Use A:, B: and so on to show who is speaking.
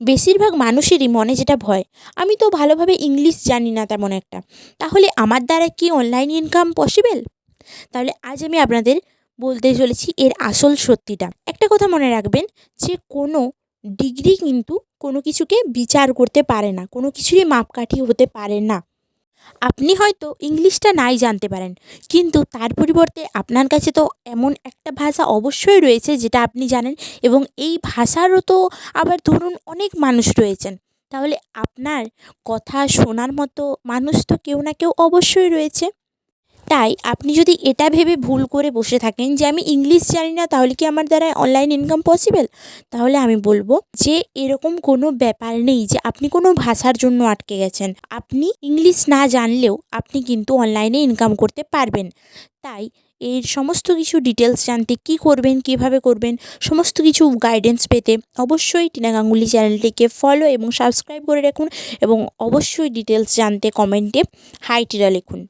A: বেশিরভাগ মানুষেরই মনে যেটা ভয়, আমি তো ভালোভাবে ইংলিশ জানি না তেমন একটা, তাহলে আমার দ্বারা কি অনলাইন ইনকাম পসিবল? তাহলে আজ আমি আপনাদের বলতে চলেছি এর আসল সত্যিটা। একটা কথা মনে রাখবেন, যে কোনো ডিগ্রি কিন্তু কোনো কিছুকে বিচার করতে পারে না, কোনো কিছুরই মাপকাঠি হতে পারে না। আপনি হয়তো ইংলিশটা নাই জানতে পারেন, কিন্তু তার পরিবর্তে আপনার কাছে তো এমন একটা ভাষা অবশ্যই রয়েছে যেটা আপনি জানেন, এবং এই ভাষারও তো আবার ধরুন অনেক মানুষ রয়েছেন। তাহলে আপনার কথা শোনার মতো মানুষ তো কেউ না কেউ অবশ্যই রয়েছে। তাই আপনি যদি এটা ভেবে ভুল করে বসে থাকেন যে আমি ইংলিশ জানি না, তাহলে কি আমার দ্বারা অনলাইন ইনকাম পসিবল? তাহলে আমি বলবো যে এরকম কোনো ব্যাপার নেই যে আপনি কোনো ভাষার জন্য আটকে গেছেন। আপনি ইংলিশ না জানলেও আপনি কিন্তু অনলাইনে ইনকাম করতে পারবেন। তাই এর সমস্ত কিছু ডিটেলস জানতে কী করবেন, কীভাবে করবেন, সমস্ত কিছু গাইডেন্স পেতে অবশ্যই টিনা গাঙ্গুলি চ্যানেলটিকে ফলো এবং সাবস্ক্রাইব করে রাখুন, এবং অবশ্যই ডিটেলস জানতে কমেন্টে হাই টিনা লিখুন।